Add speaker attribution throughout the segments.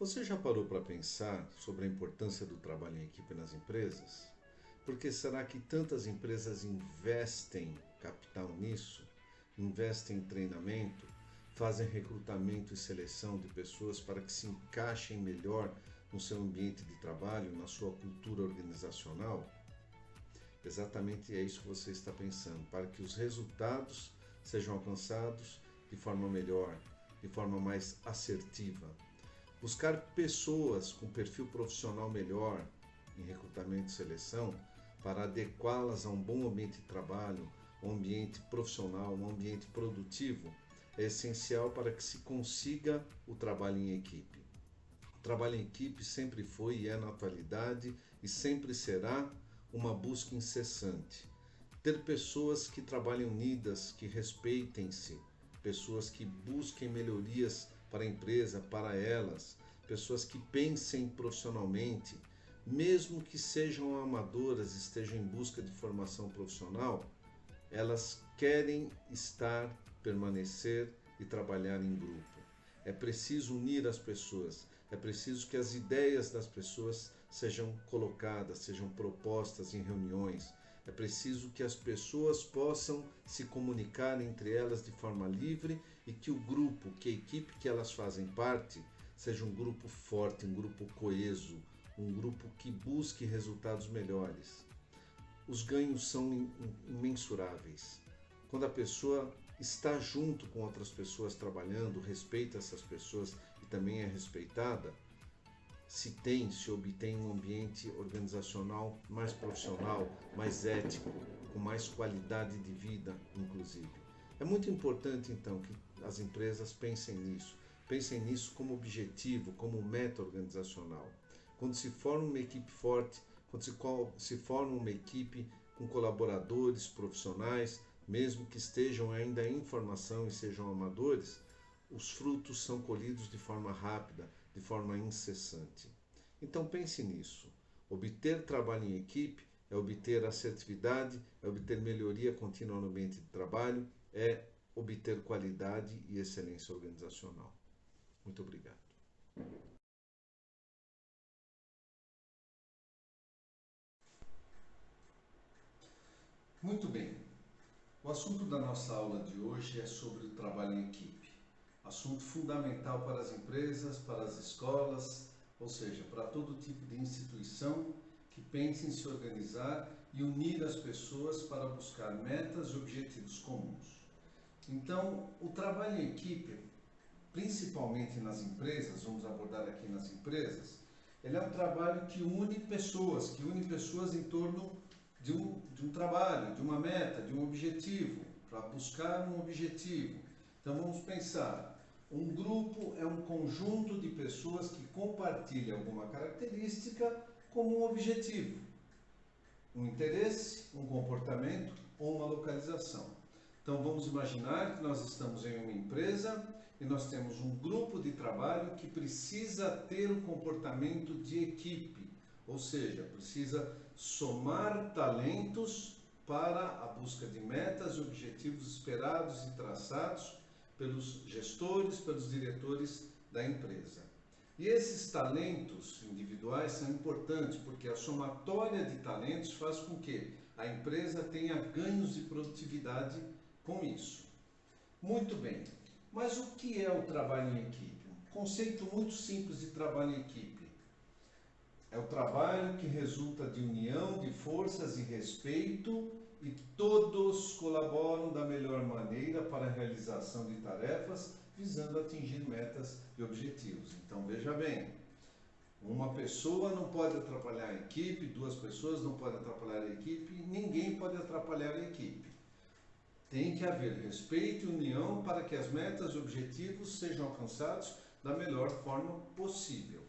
Speaker 1: Você já parou para pensar sobre a importância do trabalho em equipe nas empresas? Porque será que tantas empresas investem capital nisso? Investem em treinamento? Fazem recrutamento e seleção de pessoas para que se encaixem melhor no seu ambiente de trabalho, na sua cultura organizacional? Exatamente é isso que você está pensando, para que os resultados sejam alcançados de forma melhor, de forma mais assertiva. Buscar pessoas com perfil profissional melhor em recrutamento e seleção para adequá-las a um bom ambiente de trabalho, um ambiente profissional, um ambiente produtivo, é essencial para que se consiga o trabalho em equipe. O trabalho em equipe sempre foi e é na atualidade e sempre será uma busca incessante. Ter pessoas que trabalhem unidas, que respeitem-se, pessoas que busquem melhorias para a empresa, para elas, pessoas que pensem profissionalmente, mesmo que sejam amadoras, estejam em busca de formação profissional, elas querem estar, permanecer e trabalhar em grupo. É preciso unir as pessoas, é preciso que as ideias das pessoas sejam colocadas, sejam propostas em reuniões. É preciso que as pessoas possam se comunicar entre elas de forma livre e que o grupo, que a equipe que elas fazem parte, seja um grupo forte, um grupo coeso, um grupo que busque resultados melhores. Os ganhos são imensuráveis. Quando a pessoa está junto com outras pessoas trabalhando, respeita essas pessoas e também é respeitada, se obtém um ambiente organizacional mais profissional, mais ético, com mais qualidade de vida, inclusive. É muito importante, então, que as empresas pensem nisso como objetivo, como meta organizacional. Quando se forma uma equipe forte, quando se forma uma equipe com colaboradores profissionais, mesmo que estejam ainda em formação e sejam amadores, os frutos são colhidos de forma rápida, de forma incessante. Então pense nisso. Obter trabalho em equipe é obter assertividade, é obter melhoria contínua no ambiente de trabalho, é obter qualidade e excelência organizacional. Muito obrigado. Muito bem. O assunto da nossa aula de hoje é sobre o trabalho em equipe. Assunto fundamental para as empresas, para as escolas, ou seja, para todo tipo de instituição que pense em se organizar e unir as pessoas para buscar metas e objetivos comuns. Então, o trabalho em equipe, principalmente nas empresas, vamos abordar aqui nas empresas, ele é um trabalho que une pessoas em torno de um trabalho, de uma meta, de um objetivo, para buscar um objetivo. Então vamos pensar, um grupo é um conjunto de pessoas que compartilham alguma característica como um objetivo, um interesse, um comportamento ou uma localização. Então vamos imaginar que nós estamos em uma empresa e nós temos um grupo de trabalho que precisa ter um comportamento de equipe, ou seja, precisa somar talentos para a busca de metas e objetivos esperados e traçados pelos gestores, pelos diretores da empresa. E esses talentos individuais são importantes porque a somatória de talentos faz com que a empresa tenha ganhos de produtividade com isso. Muito bem, mas o que é o trabalho em equipe? Um conceito muito simples de trabalho em equipe. É o trabalho que resulta de união de forças e respeito e todos colaboram da melhor maneira para a realização de tarefas visando atingir metas e objetivos. Então veja bem, uma pessoa não pode atrapalhar a equipe, duas pessoas não podem atrapalhar a equipe, ninguém pode atrapalhar a equipe. Tem que haver respeito e união para que as metas e objetivos sejam alcançados da melhor forma possível.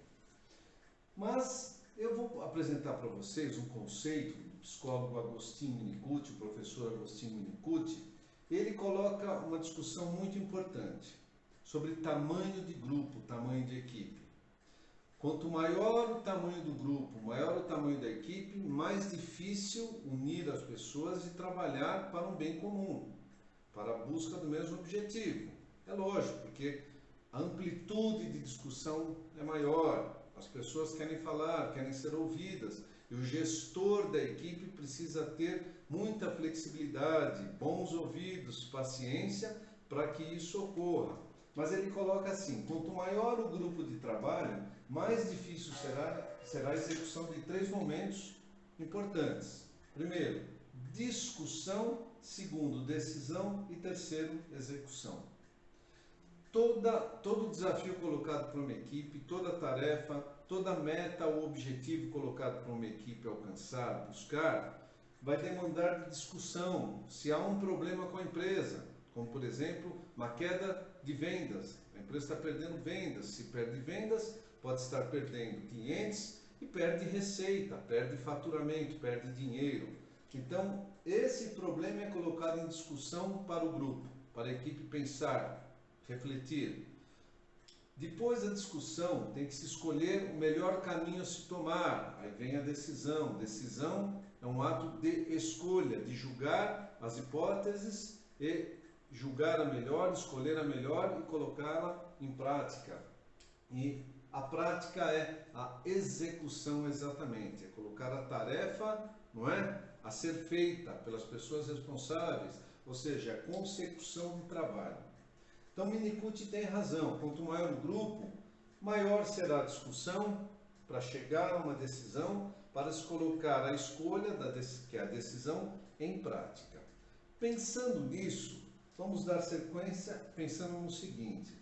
Speaker 1: Mas eu vou apresentar para vocês um conceito do psicólogo Agostinho Winnicott, o professor Agostinho Winnicott. Ele coloca uma discussão muito importante sobre tamanho de grupo, tamanho de equipe. Quanto maior o tamanho do grupo, maior o tamanho da equipe, mais difícil unir as pessoas e trabalhar para um bem comum, para a busca do mesmo objetivo. É lógico, porque a amplitude de discussão é maior, as pessoas querem falar, querem ser ouvidas, e o gestor da equipe precisa ter muita flexibilidade, bons ouvidos, paciência para que isso ocorra. Mas ele coloca assim: quanto maior o grupo de trabalho, mais difícil será a execução de 3 momentos importantes. Primeiro, discussão. Segundo, decisão. E terceiro, execução. Todo desafio colocado por uma equipe, toda tarefa, toda meta ou objetivo colocado por uma equipe alcançar, buscar, vai demandar discussão. Se há um problema com a empresa, como por exemplo, uma queda de vendas, a empresa está perdendo vendas. Se perde vendas, pode estar perdendo clientes e perde receita, perde faturamento, perde dinheiro. Então, esse problema é colocado em discussão para o grupo, para a equipe pensar, refletir. Depois da discussão, tem que se escolher o melhor caminho a se tomar. Aí vem a decisão. Decisão é um ato de escolha, de julgar as hipóteses e julgar a melhor, escolher a melhor e colocá-la em prática. E a prática é a execução, exatamente, é colocar a tarefa, não é, a ser feita pelas pessoas responsáveis, ou seja, a consecução do trabalho. Então, Winnicott tem razão, quanto maior o grupo, maior será a discussão para chegar a uma decisão, para se colocar a escolha, que é a decisão, em prática. Pensando nisso, vamos dar sequência pensando no seguinte: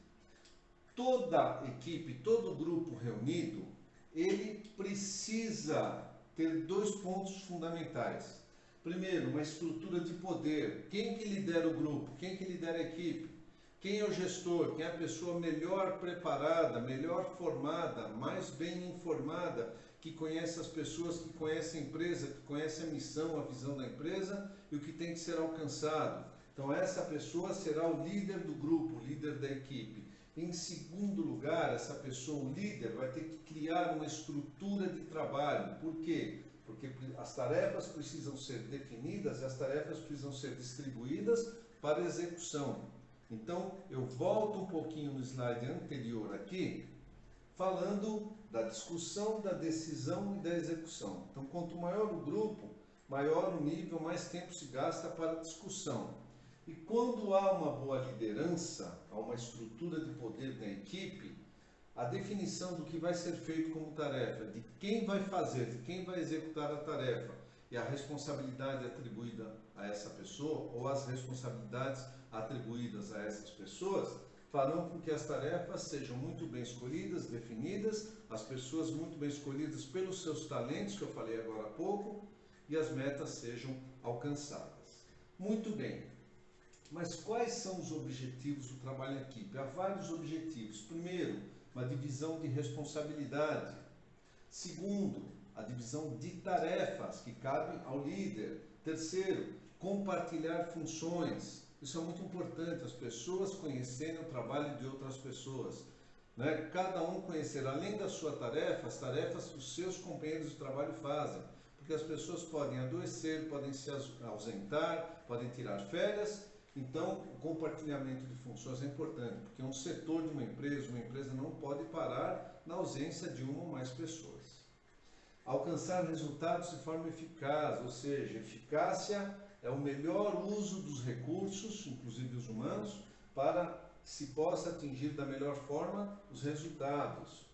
Speaker 1: toda equipe, todo grupo reunido, ele precisa ter 2 pontos fundamentais. Primeiro, uma estrutura de poder. Quem que lidera o grupo? Quem que lidera a equipe? Quem é o gestor? Quem é a pessoa melhor preparada, melhor formada, mais bem informada, que conhece as pessoas, que conhece a empresa, que conhece a missão, a visão da empresa e o que tem que ser alcançado. Então essa pessoa será o líder do grupo, o líder da equipe. Em segundo lugar, essa pessoa, o líder, vai ter que criar uma estrutura de trabalho. Por quê? Porque as tarefas precisam ser definidas e as tarefas precisam ser distribuídas para execução. Então, eu volto um pouquinho no slide anterior aqui, falando da discussão, da decisão e da execução. Então, quanto maior o grupo, maior o nível, mais tempo se gasta para a discussão. E quando há uma boa liderança, há uma estrutura de poder na equipe, a definição do que vai ser feito como tarefa, de quem vai fazer, de quem vai executar a tarefa e a responsabilidade atribuída a essa pessoa ou as responsabilidades atribuídas a essas pessoas, farão com que as tarefas sejam muito bem escolhidas, definidas, as pessoas muito bem escolhidas pelos seus talentos, que eu falei agora há pouco, e as metas sejam alcançadas. Muito bem. Mas quais são os objetivos do trabalho em equipe? Há vários objetivos. Primeiro, uma divisão de responsabilidade. Segundo, a divisão de tarefas que cabem ao líder. Terceiro, compartilhar funções. Isso é muito importante, as pessoas conhecerem o trabalho de outras pessoas. Né? Cada um conhecer, além da sua tarefa, as tarefas que os seus companheiros de trabalho fazem. Porque as pessoas podem adoecer, podem se ausentar, podem tirar férias. Então, o compartilhamento de funções é importante, porque um setor de uma empresa não pode parar na ausência de uma ou mais pessoas. Alcançar resultados de forma eficaz, ou seja, eficácia é o melhor uso dos recursos, inclusive os humanos, para que se possa atingir da melhor forma os resultados.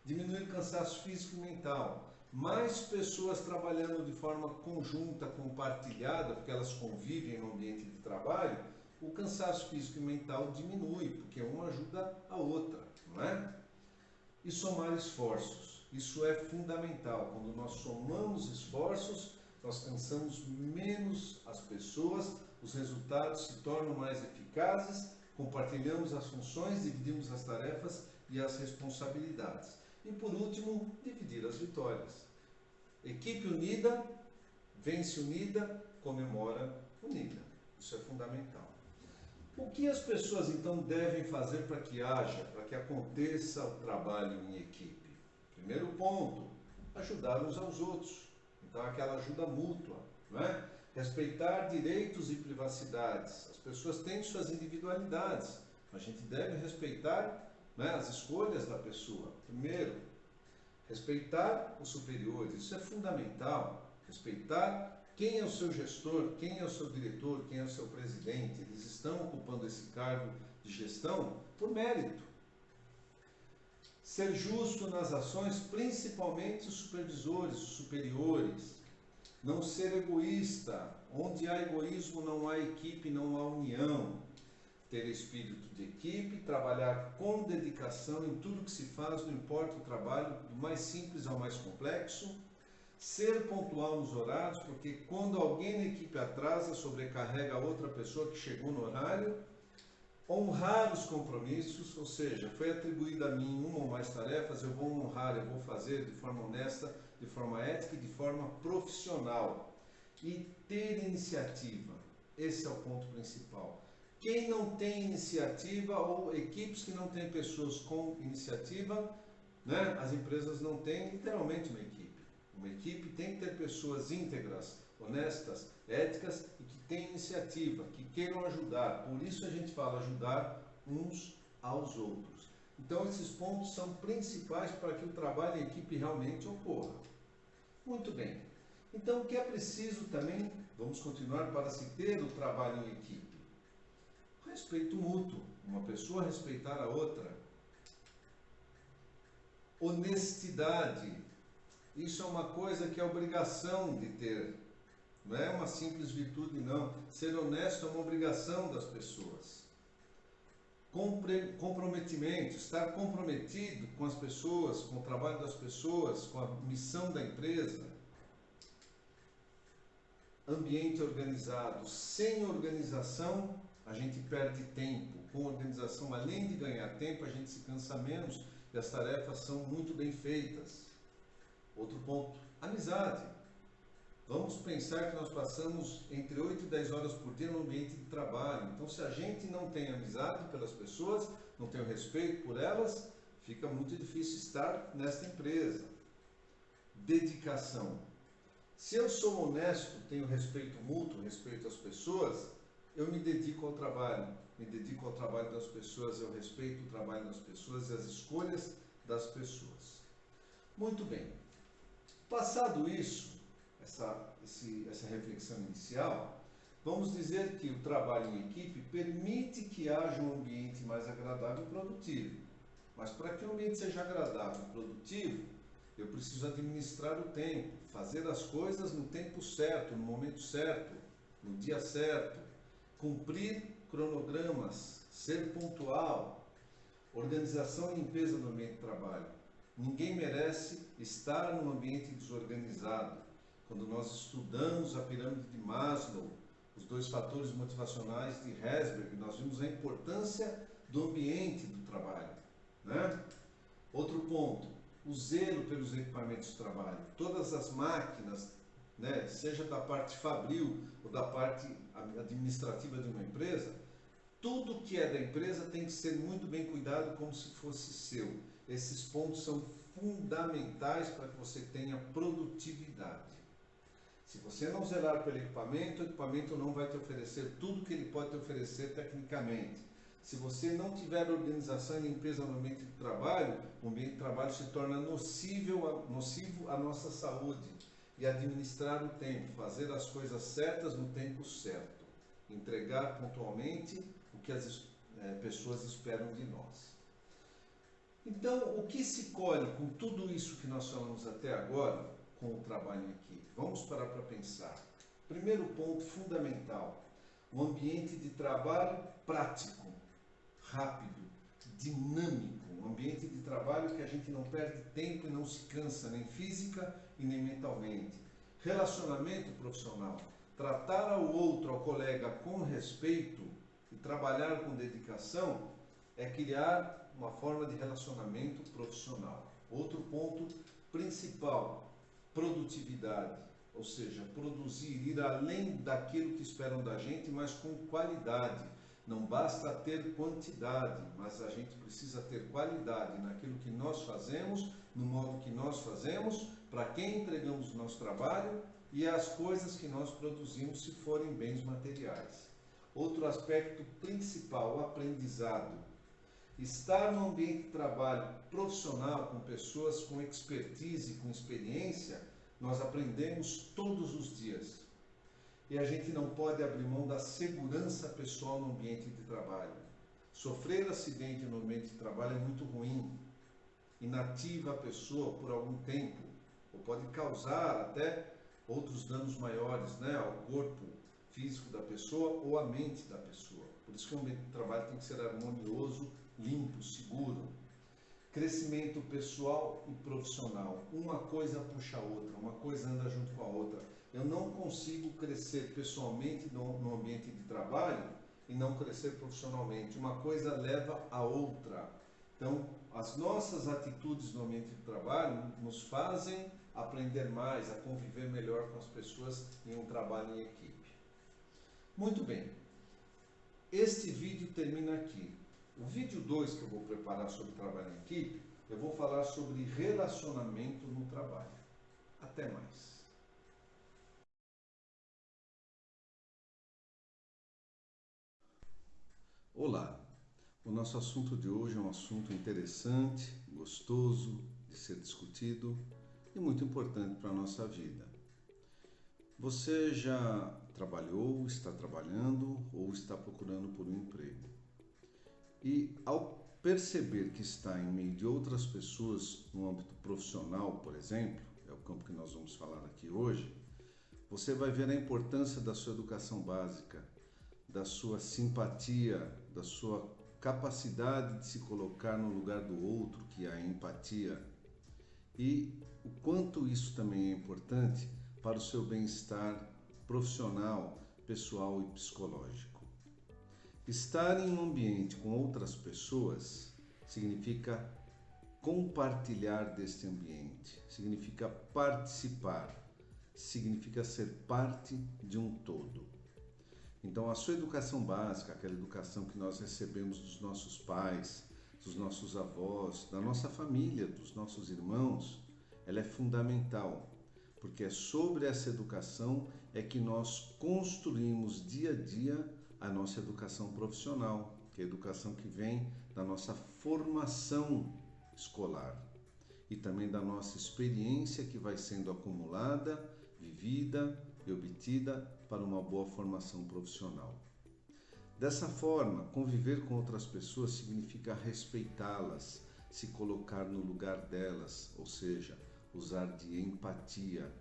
Speaker 1: Diminuir o cansaço físico e mental. Mais pessoas trabalhando de forma conjunta, compartilhada, porque elas convivem no ambiente de trabalho, o cansaço físico e mental diminui, porque uma ajuda a outra, não é? E somar esforços. Isso é fundamental. Quando nós somamos esforços, nós cansamos menos as pessoas, os resultados se tornam mais eficazes, compartilhamos as funções, dividimos as tarefas e as responsabilidades. E por último, dividir as vitórias. Equipe unida, vence unida, comemora unida. Isso é fundamental. O que as pessoas então devem fazer para que haja, para que aconteça o trabalho em equipe? Primeiro ponto, ajudar uns aos outros. Então aquela ajuda mútua, não é? Respeitar direitos e privacidades. As pessoas têm suas individualidades. A gente deve respeitar né, as escolhas da pessoa. Primeiro, respeitar os superiores, isso é fundamental. Respeitar quem é o seu gestor, quem é o seu diretor, quem é o seu presidente. Eles estão ocupando esse cargo de gestão por mérito. Ser justo nas ações, principalmente os supervisores, os superiores. Não ser egoísta. Onde há egoísmo não há equipe, não há união. Ter espírito de equipe, trabalhar com dedicação em tudo que se faz, não importa o trabalho, do mais simples ao mais complexo. Ser pontual nos horários, porque quando alguém na equipe atrasa, sobrecarrega a outra pessoa que chegou no horário. Honrar os compromissos, ou seja, foi atribuída a mim uma ou mais tarefas, eu vou honrar, eu vou fazer de forma honesta, de forma ética e de forma profissional. E ter iniciativa, esse é o ponto principal. Quem não tem iniciativa, ou equipes que não têm pessoas com iniciativa, né, as empresas não têm literalmente uma equipe. Uma equipe tem que ter pessoas íntegras, honestas, éticas e que tenham iniciativa, que queiram ajudar. Por isso a gente fala ajudar uns aos outros. Então esses pontos são principais para que o trabalho em equipe realmente ocorra. Muito bem. Então o que é preciso também, vamos continuar para se ter o trabalho em equipe? Respeito mútuo, uma pessoa respeitar a outra. Honestidade, isso é uma coisa que é obrigação de ter, não é uma simples virtude não. Ser honesto é uma obrigação das pessoas. Comprometimento, estar comprometido com as pessoas, com o trabalho das pessoas, com a missão da empresa. Ambiente organizado, sem organização a gente perde tempo. Com organização, além de ganhar tempo, a gente se cansa menos e as tarefas são muito bem feitas. Outro ponto, amizade. Vamos pensar que nós passamos entre 8 e 10 horas por dia no ambiente de trabalho. Então, se a gente não tem amizade pelas pessoas, não tem o respeito por elas, fica muito difícil estar nesta empresa. Dedicação. Se eu sou honesto, tenho respeito mútuo, respeito às pessoas, eu me dedico ao trabalho. Me dedico ao trabalho das pessoas, eu respeito o trabalho das pessoas e as escolhas das pessoas. Muito bem. Passado isso, essa reflexão inicial, vamos dizer que o trabalho em equipe permite que haja um ambiente mais agradável e produtivo. Mas para que o ambiente seja agradável e produtivo, eu preciso administrar o tempo, fazer as coisas no tempo certo, no momento certo, no dia certo, cumprir cronogramas, ser pontual, organização e limpeza do ambiente de trabalho. Ninguém merece estar num ambiente desorganizado. Quando nós estudamos a pirâmide de Maslow, os 2 fatores motivacionais de Herzberg, nós vimos a importância do ambiente do trabalho, né? Outro ponto, o zelo pelos equipamentos de trabalho. Todas as máquinas, né, seja da parte fabril ou da parte administrativa de uma empresa, tudo que é da empresa tem que ser muito bem cuidado como se fosse seu. Esses pontos são fundamentais para que você tenha produtividade. Se você não zelar pelo equipamento, o equipamento não vai te oferecer tudo que ele pode te oferecer tecnicamente. Se você não tiver organização e limpeza no ambiente de trabalho, o ambiente de trabalho se torna nocivo à nossa saúde. E administrar o tempo, fazer as coisas certas no tempo certo. Entregar pontualmente o que as pessoas esperam de nós. Então, o que se colhe com tudo isso que nós falamos até agora, com o trabalho em equipe? Vamos parar para pensar. Primeiro ponto fundamental, um ambiente de trabalho prático, rápido, dinâmico, um ambiente de trabalho que a gente não perde tempo e não se cansa, nem física e nem mentalmente. Relacionamento profissional, tratar ao outro, ao colega com respeito e trabalhar com dedicação é criar uma forma de relacionamento profissional. Outro ponto principal, produtividade, ou seja, produzir, ir além daquilo que esperam da gente, mas com qualidade. Não basta ter quantidade, mas a gente precisa ter qualidade naquilo que nós fazemos, no modo que nós fazemos, para quem entregamos o nosso trabalho e as coisas que nós produzimos, se forem bens materiais. Outro aspecto principal, o aprendizado. Estar no ambiente de trabalho profissional, com pessoas com expertise, com experiência, nós aprendemos todos os dias. E a gente não pode abrir mão da segurança pessoal no ambiente de trabalho. Sofrer acidente no ambiente de trabalho é muito ruim. Inativa a pessoa por algum tempo, ou pode causar até outros danos maiores, né, ao corpo físico da pessoa ou à mente da pessoa. Por isso que o ambiente de trabalho tem que ser harmonioso, limpo, seguro. Crescimento pessoal e profissional. Uma coisa puxa a outra, uma coisa anda junto com a outra. Eu não consigo crescer pessoalmente no ambiente de trabalho e não crescer profissionalmente. Uma coisa leva a outra. Então, as nossas atitudes no ambiente de trabalho nos fazem aprender mais, a conviver melhor com as pessoas em um trabalho em equipe. Muito bem. Este vídeo termina aqui. O vídeo 2 que eu vou preparar sobre trabalho em equipe, eu vou falar sobre relacionamento no trabalho. Até mais. Olá, o nosso assunto de hoje é um assunto interessante, gostoso de ser discutido e muito importante para a nossa vida. Você já trabalhou, está trabalhando ou está procurando por um emprego? E ao perceber que está em meio de outras pessoas no âmbito profissional, por exemplo, é o campo que nós vamos falar aqui hoje, você vai ver a importância da sua educação básica, da sua simpatia, da sua capacidade de se colocar no lugar do outro, que é a empatia, e o quanto isso também é importante para o seu bem-estar profissional, pessoal e psicológico. Estar em um ambiente com outras pessoas significa compartilhar deste ambiente, significa participar, significa ser parte de um todo. Então, a sua educação básica, aquela educação que nós recebemos dos nossos pais, dos nossos avós, da nossa família, dos nossos irmãos, ela é fundamental, porque é sobre essa educação é que nós construímos dia a dia a nossa educação profissional, que é a educação que vem da nossa formação escolar e também da nossa experiência que vai sendo acumulada, vivida e obtida para uma boa formação profissional. Dessa forma, conviver com outras pessoas significa respeitá-las, se colocar no lugar delas, ou seja, usar de empatia.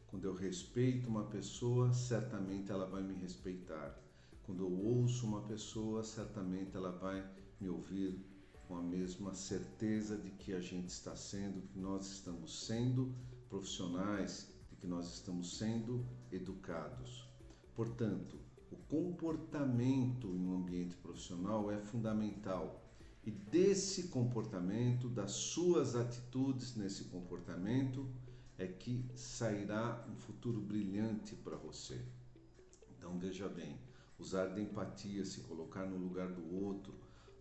Speaker 1: Quando eu respeito uma pessoa, certamente ela vai me respeitar. Quando eu ouço uma pessoa, certamente ela vai me ouvir com a mesma certeza de que a gente está sendo, que nós estamos sendo profissionais, de que nós estamos sendo educados. Portanto, o comportamento em um ambiente profissional é fundamental. E desse comportamento, das suas atitudes nesse comportamento, é que sairá um futuro brilhante para você. Então veja bem, usar de empatia, se colocar no lugar do outro,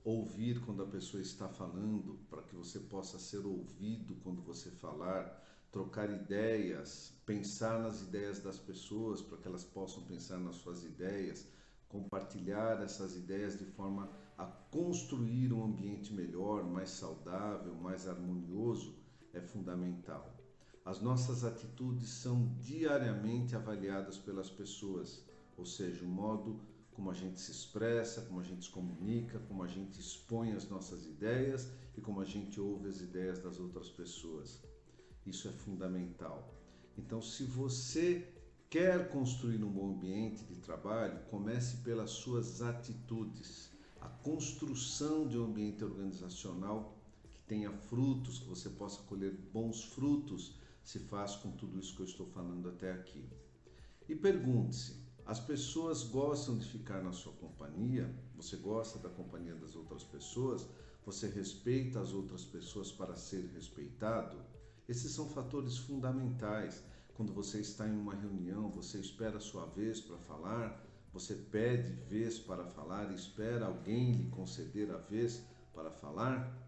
Speaker 1: ouvir quando a pessoa está falando, para que você possa ser ouvido quando você falar, trocar ideias, pensar nas ideias das pessoas para que elas possam pensar nas suas ideias, compartilhar essas ideias de forma a construir um ambiente melhor, mais saudável, mais harmonioso, é fundamental. As nossas atitudes são diariamente avaliadas pelas pessoas, ou seja, o modo como a gente se expressa, como a gente se comunica, como a gente expõe as nossas ideias e como a gente ouve as ideias das outras pessoas. Isso é fundamental. Então, se você quer construir um bom ambiente de trabalho, comece pelas suas atitudes. A construção de um ambiente organizacional que tenha frutos, que você possa colher bons frutos, se faz com tudo isso que eu estou falando até aqui. E pergunte-se, as pessoas gostam de ficar na sua companhia? Você gosta da companhia das outras pessoas? Você respeita as outras pessoas para ser respeitado? Esses são fatores fundamentais. Quando você está em uma reunião, você espera a sua vez para falar, você pede vez para falar e espera alguém lhe conceder a vez para falar.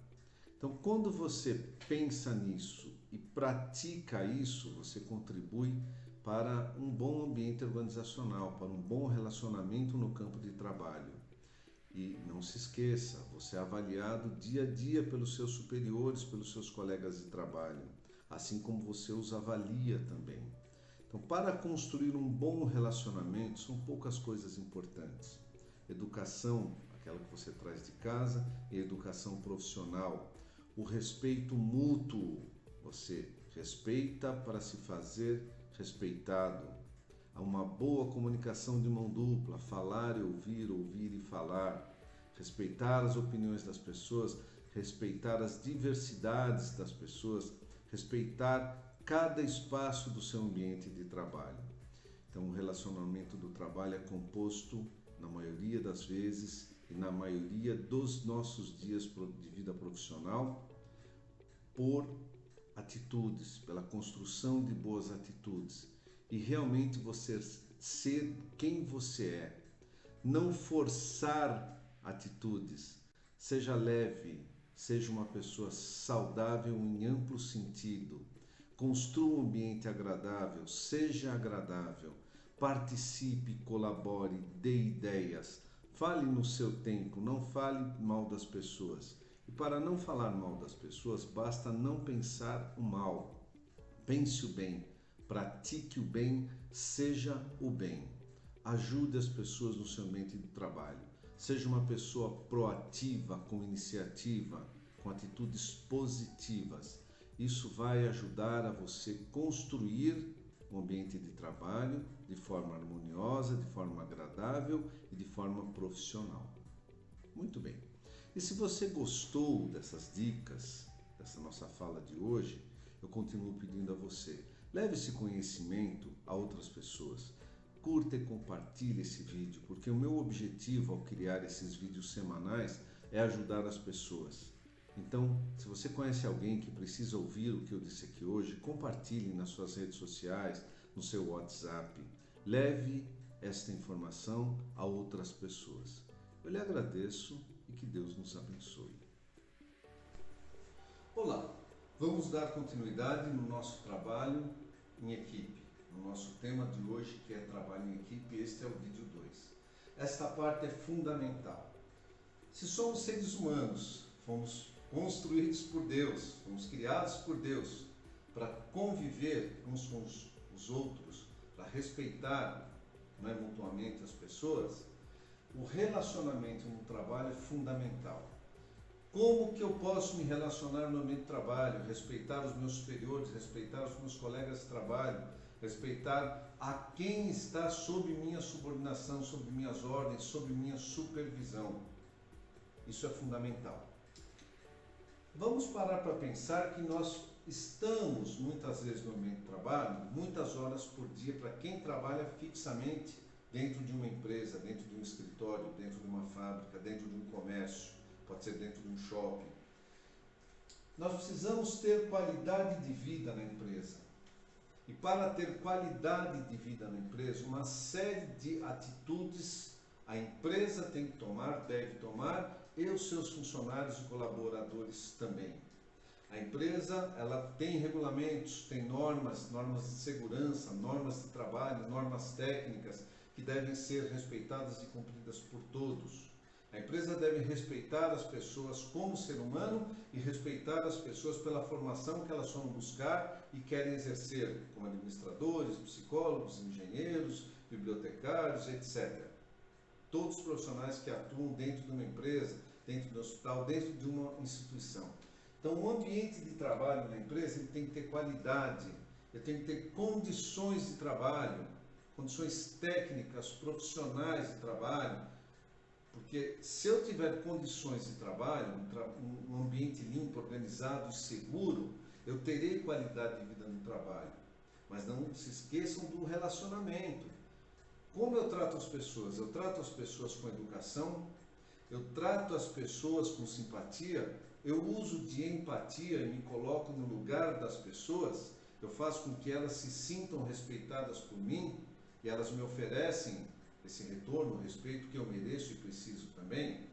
Speaker 1: Então, quando você pensa nisso e pratica isso, você contribui para um bom ambiente organizacional, para um bom relacionamento no campo de trabalho. E não se esqueça, você é avaliado dia a dia pelos seus superiores, pelos seus colegas de trabalho, assim como você os avalia também. Então, para construir um bom relacionamento, são poucas coisas importantes. Educação, aquela que você traz de casa, e educação profissional. O respeito mútuo, você respeita para se fazer respeitado. Há uma boa comunicação de mão dupla, falar e ouvir, ouvir e falar. Respeitar as opiniões das pessoas, respeitar as diversidades das pessoas, respeitar cada espaço do seu ambiente de trabalho. Então, o relacionamento do trabalho é composto, na maioria das vezes e na maioria dos nossos dias de vida profissional, por atitudes, pela construção de boas atitudes. E realmente você ser quem você é. Não forçar atitudes. Seja leve, seja uma pessoa saudável em amplo sentido. Construa um ambiente agradável, seja agradável. Participe, colabore, dê ideias. Fale no seu tempo, não fale mal das pessoas. E para não falar mal das pessoas, basta não pensar o mal. Pense o bem. Pratique o bem, seja o bem. Ajude as pessoas no seu ambiente de trabalho. Seja uma pessoa proativa, com iniciativa, com atitudes positivas. Isso vai ajudar a você construir um ambiente de trabalho de forma harmoniosa, de forma agradável e de forma profissional. Muito bem. E se você gostou dessas dicas, dessa nossa fala de hoje, eu continuo pedindo a você, leve esse conhecimento a outras pessoas. Curta e compartilhe esse vídeo, porque o meu objetivo ao criar esses vídeos semanais é ajudar as pessoas. Então, se você conhece alguém que precisa ouvir o que eu disse aqui hoje, compartilhe nas suas redes sociais, no seu WhatsApp. Leve esta informação a outras pessoas. Eu lhe agradeço e que Deus nos abençoe. Olá! Vamos dar continuidade no nosso trabalho em equipe, no nosso tema de hoje, que é trabalho em equipe. Este é o vídeo 2. Esta parte é fundamental. Se somos seres humanos, fomos construídos por Deus, fomos criados por Deus para conviver uns com os outros, para respeitar, mutuamente as pessoas, o relacionamento no trabalho é fundamental. Como que eu posso me relacionar no ambiente de trabalho, respeitar os meus superiores, respeitar os meus colegas de trabalho, respeitar a quem está sob minha subordinação, sob minhas ordens, sob minha supervisão? Isso é fundamental. Vamos parar para pensar que nós estamos muitas vezes no ambiente de trabalho, muitas horas por dia, para quem trabalha fixamente dentro de uma empresa, dentro de um escritório, dentro de uma fábrica, dentro de um comércio, pode ser dentro de um shopping. Nós precisamos ter qualidade de vida na empresa. E para ter qualidade de vida na empresa, uma série de atitudes a empresa tem que tomar, deve tomar, e os seus funcionários e colaboradores também. A empresa, ela tem regulamentos, tem normas de segurança, normas de trabalho, normas técnicas que devem ser respeitadas e cumpridas por todos. A empresa deve respeitar as pessoas como ser humano e respeitar as pessoas pela formação que elas foram buscar e querem exercer, como administradores, psicólogos, engenheiros, bibliotecários, etc. Todos os profissionais que atuam dentro de uma empresa, dentro do hospital, dentro de uma instituição. Então, o ambiente de trabalho na empresa ele tem que ter qualidade, ele tem que ter condições de trabalho, condições técnicas, profissionais de trabalho, porque se eu tiver condições de trabalho, um ambiente limpo, organizado e seguro, eu terei qualidade de vida no trabalho. Mas não se esqueçam do relacionamento. Como eu trato as pessoas? Eu trato as pessoas com educação, eu trato as pessoas com simpatia, eu uso de empatia e me coloco no lugar das pessoas, eu faço com que elas se sintam respeitadas por mim e elas me oferecem esse retorno, o respeito que eu mereço e preciso também.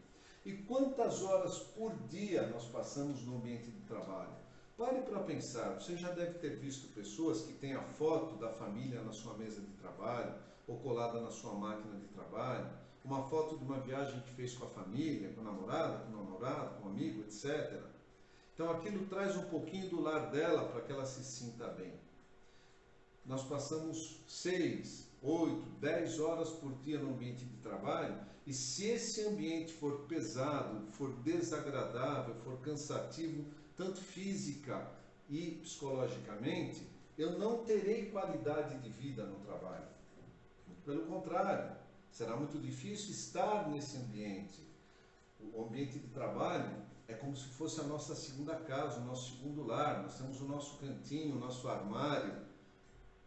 Speaker 1: E quantas horas por dia nós passamos no ambiente de trabalho? Pare para pensar, você já deve ter visto pessoas que têm a foto da família na sua mesa de trabalho, ou colada na sua máquina de trabalho, uma foto de uma viagem que fez com a família, com a namorada, com o namorado, com um amigo, etc. Então aquilo traz um pouquinho do lar dela para que ela se sinta bem. Nós passamos 6, 8, 10 horas por dia no ambiente de trabalho, e se esse ambiente for pesado, for desagradável, for cansativo, tanto física e psicologicamente, eu não terei qualidade de vida no trabalho. Pelo contrário, será muito difícil estar nesse ambiente. O ambiente de trabalho é como se fosse a nossa segunda casa, o nosso segundo lar. Nós temos o nosso cantinho, o nosso armário,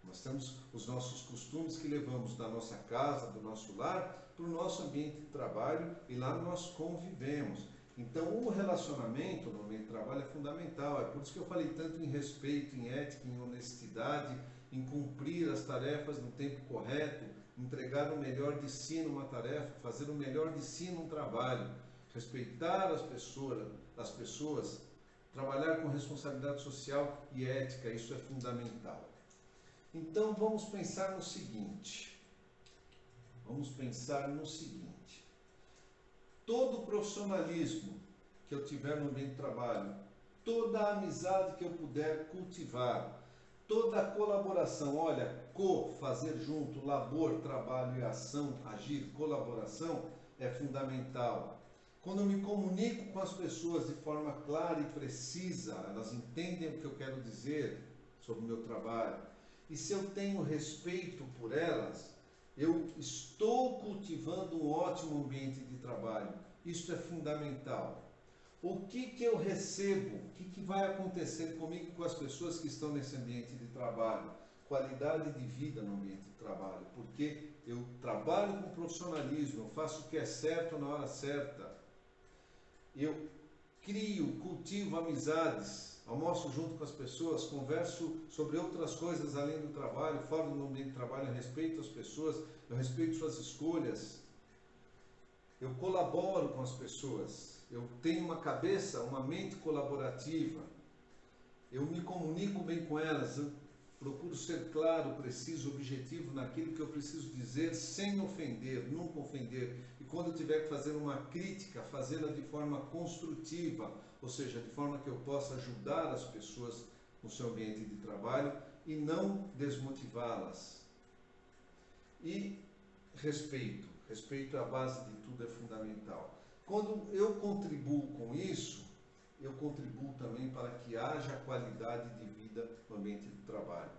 Speaker 1: nós temos os nossos costumes que levamos da nossa casa, do nosso lar, para o nosso ambiente de trabalho, e lá nós convivemos. Então o relacionamento no ambiente de trabalho é fundamental. É por isso que eu falei tanto em respeito, em ética, em honestidade, em cumprir as tarefas no tempo correto, entregar o melhor de si numa tarefa, fazer o melhor de si num trabalho, respeitar as pessoas, trabalhar com responsabilidade social e ética. Isso é fundamental. Então vamos pensar no seguinte. Todo profissionalismo que eu tiver no ambiente de trabalho, toda a amizade que eu puder cultivar, toda a colaboração, olha, fazer junto, labor, trabalho e ação, agir, colaboração, é fundamental. Quando eu me comunico com as pessoas de forma clara e precisa, elas entendem o que eu quero dizer sobre o meu trabalho. E se eu tenho respeito por elas, eu estou cultivando um ótimo ambiente de trabalho. Isso é fundamental. O que eu recebo? O que vai acontecer comigo e com as pessoas que estão nesse ambiente de trabalho? Qualidade de vida no ambiente de trabalho. Porque eu trabalho com profissionalismo, eu faço o que é certo na hora certa. Eu cultivo amizades, almoço junto com as pessoas, converso sobre outras coisas além do trabalho, fora do ambiente de trabalho, eu respeito as pessoas, eu respeito suas escolhas, eu colaboro com as pessoas, eu tenho uma cabeça, uma mente colaborativa, eu me comunico bem com elas, eu procuro ser claro, preciso, objetivo naquilo que eu preciso dizer, sem ofender, nunca ofender. E quando eu tiver que fazer uma crítica, fazê-la de forma construtiva, ou seja, de forma que eu possa ajudar as pessoas no seu ambiente de trabalho e não desmotivá-las. E respeito. Respeito é a base de tudo, é fundamental. Quando eu contribuo com isso, eu contribuo também para que haja qualidade de vida no ambiente de trabalho.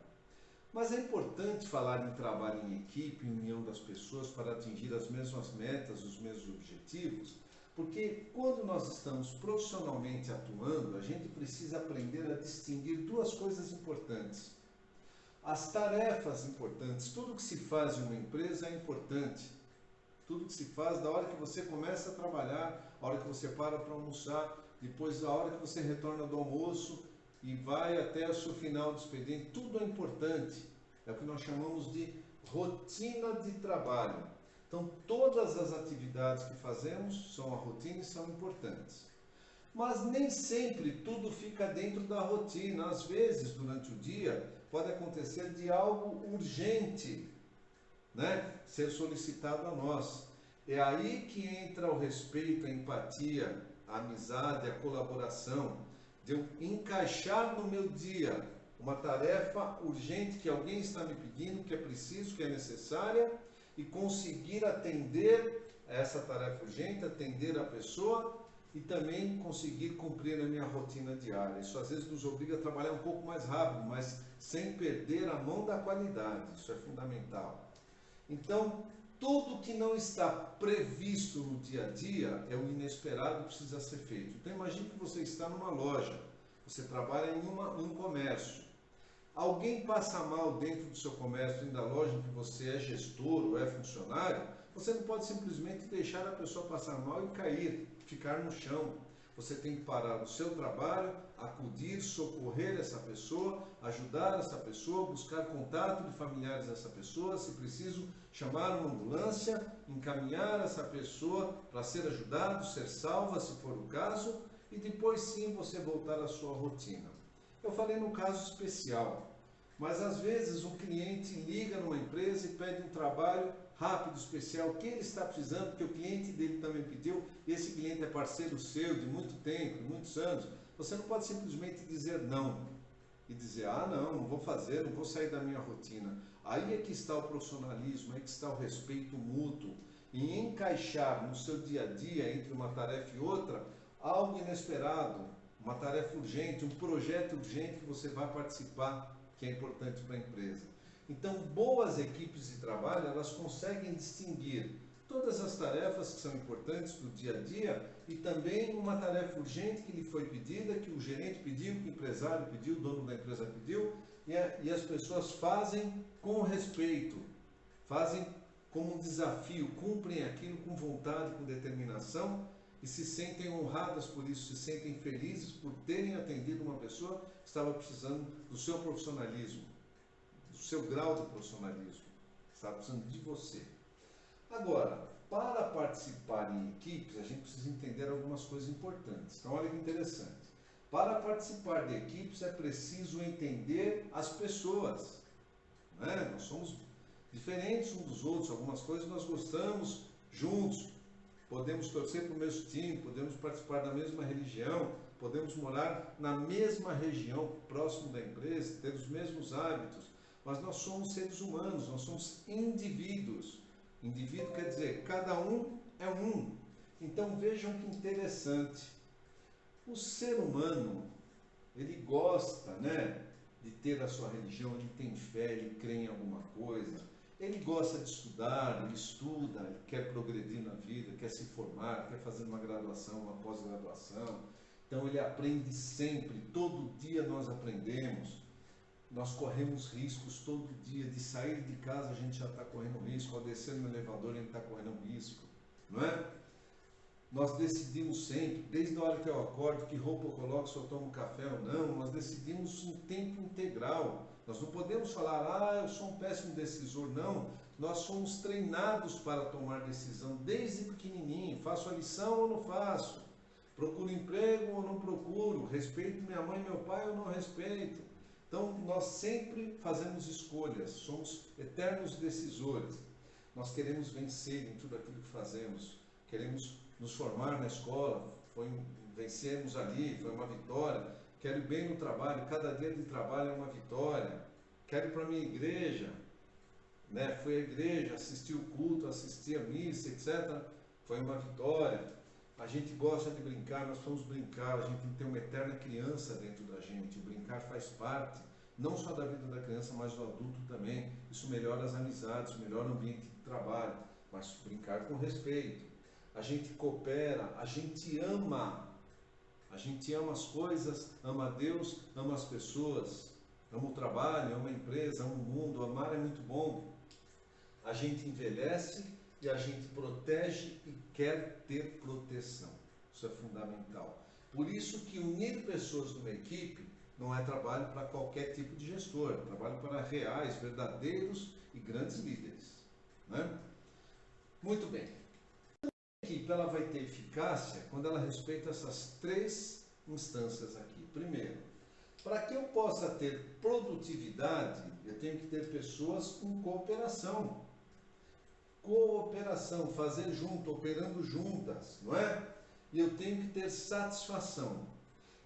Speaker 1: Mas é importante falar em trabalho em equipe, em união das pessoas para atingir as mesmas metas, os mesmos objetivos, porque quando nós estamos profissionalmente atuando, a gente precisa aprender a distinguir duas coisas importantes. As tarefas importantes, tudo que se faz em uma empresa é importante. Tudo que se faz da hora que você começa a trabalhar, a hora que você para almoçar, depois da hora que você retorna do almoço e vai até o seu final do expediente, tudo é importante. É o que nós chamamos de rotina de trabalho. Então, todas as atividades que fazemos são a rotina e são importantes. Mas nem sempre tudo fica dentro da rotina. Às vezes, durante o dia, pode acontecer de algo urgente, ser solicitado a nós. É aí que entra o respeito, a empatia, a amizade, a colaboração, de eu encaixar no meu dia uma tarefa urgente que alguém está me pedindo, que é preciso, que é necessária, e conseguir atender a essa tarefa urgente, atender a pessoa e também conseguir cumprir a minha rotina diária. Isso às vezes nos obriga a trabalhar um pouco mais rápido, mas sem perder a mão da qualidade. Isso é fundamental. Então, tudo que não está previsto no dia a dia é o inesperado, precisa ser feito. Então, imagine que você está numa loja, você trabalha em um comércio. Alguém passa mal dentro do seu comércio, dentro da loja em que você é gestor ou é funcionário, você não pode simplesmente deixar a pessoa passar mal e cair, ficar no chão. Você tem que parar o seu trabalho, acudir, socorrer essa pessoa, ajudar essa pessoa, buscar contato de familiares dessa pessoa, se preciso, chamar uma ambulância, encaminhar essa pessoa para ser ajudado, ser salva, se for o caso, e depois sim você voltar à sua rotina. Eu falei num caso especial, mas às vezes um cliente liga numa empresa e pede um trabalho rápido, especial, o que ele está precisando, porque o cliente dele também pediu, e esse cliente é parceiro seu de muito tempo, de muitos anos. Você não pode simplesmente dizer não e dizer, ah não, não vou fazer, não vou sair da minha rotina. Aí é que está o profissionalismo, aí é que está o respeito mútuo, em encaixar no seu dia a dia, entre uma tarefa e outra, algo inesperado, uma tarefa urgente, um projeto urgente que você vai participar, que é importante para a empresa. Então, boas equipes de trabalho, elas conseguem distinguir todas as tarefas que são importantes do dia a dia e também uma tarefa urgente que lhe foi pedida, que o gerente pediu, que o empresário pediu, o dono da empresa pediu, e as pessoas fazem com respeito, fazem como um desafio, cumprem aquilo com vontade, com determinação e se sentem honradas por isso, se sentem felizes por terem atendido uma pessoa que estava precisando do seu profissionalismo, do seu grau de profissionalismo, estava precisando de você. Agora, para participar em equipes, a gente precisa entender algumas coisas importantes. Então, olha que interessante. Para participar de equipes é preciso entender as pessoas, né? Nós somos diferentes uns dos outros, algumas coisas nós gostamos juntos, podemos torcer para o mesmo time, podemos participar da mesma religião, podemos morar na mesma região, próximo da empresa, ter os mesmos hábitos, mas nós somos seres humanos, nós somos indivíduos. Indivíduo quer dizer, cada um é um. Então vejam que interessante. O ser humano, ele gosta, né, de ter a sua religião, ele tem fé, ele crê em alguma coisa, ele gosta de estudar, ele estuda, ele quer progredir na vida, quer se formar, quer fazer uma graduação, uma pós-graduação. Então ele aprende sempre, todo dia nós aprendemos. Nós corremos riscos todo dia, de sair de casa a gente já está correndo risco, ao descer no elevador a gente está correndo um risco, não é? Nós decidimos sempre, desde a hora que eu acordo, que roupa eu coloco, se eu tomo café ou não, nós decidimos em tempo integral. Nós não podemos falar, ah, eu sou um péssimo decisor, não. Nós somos treinados para tomar decisão desde pequenininho, faço a lição ou não faço, procuro emprego ou não procuro, respeito minha mãe e meu pai ou não respeito. Então, nós sempre fazemos escolhas, somos eternos decisores. Nós queremos vencer em tudo aquilo que fazemos, queremos nos formar na escola, vencermos ali, foi uma vitória. Quero ir bem no trabalho, cada dia de trabalho é uma vitória. Quero ir para a minha igreja, né? Fui à igreja, assisti o culto, assisti a missa, etc. Foi uma vitória. A gente gosta de brincar, nós vamos brincar, a gente tem que ter uma eterna criança dentro da gente. O brincar faz parte, não só da vida da criança, mas do adulto também. Isso melhora as amizades, melhora o ambiente de trabalho, mas brincar com respeito. A gente coopera, a gente ama as coisas, ama a Deus, ama as pessoas, ama o trabalho, ama a empresa, ama o mundo. Amar é muito bom. A gente envelhece e a gente protege e quer ter proteção. Isso é fundamental. Por isso que unir pessoas numa equipe não é trabalho para qualquer tipo de gestor, é trabalho para reais, verdadeiros e grandes líderes, né? Muito bem. A equipe ela vai ter eficácia quando ela respeita essas três instâncias aqui. Primeiro, para que eu possa ter produtividade, eu tenho que ter pessoas com cooperação. Cooperação, fazer junto, operando juntas, não é? E eu tenho que ter satisfação.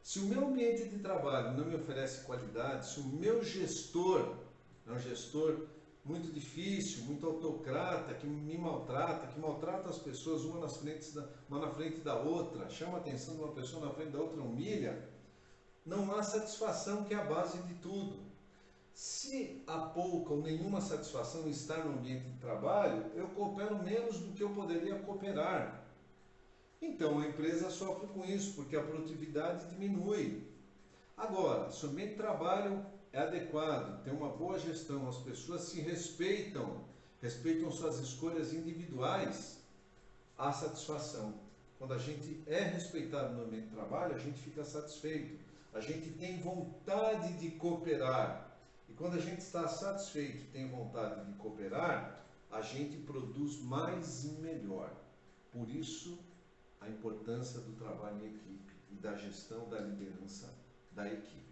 Speaker 1: Se o meu ambiente de trabalho não me oferece qualidade, se o meu gestor é um gestor muito difícil, muito autocrata, que me maltrata, que maltrata as pessoas uma na frente da outra, chama a atenção de uma pessoa na frente da outra, humilha, não há satisfação, que é a base de tudo. Se há pouca ou nenhuma satisfação em estar no ambiente de trabalho, eu coopero menos do que eu poderia cooperar. Então a empresa sofre com isso, porque a produtividade diminui. Agora, se o ambiente de trabalho é adequado, tem uma boa gestão, as pessoas se respeitam, respeitam suas escolhas individuais, há satisfação. Quando a gente é respeitado no ambiente de trabalho, a gente fica satisfeito, a gente tem vontade de cooperar. E quando a gente está satisfeito e tem vontade de cooperar, a gente produz mais e melhor. Por isso, a importância do trabalho em equipe e da gestão da liderança da equipe.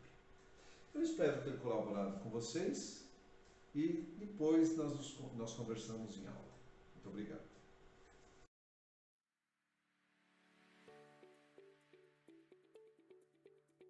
Speaker 1: Eu espero ter colaborado com vocês e depois nós conversamos em aula. Muito obrigado.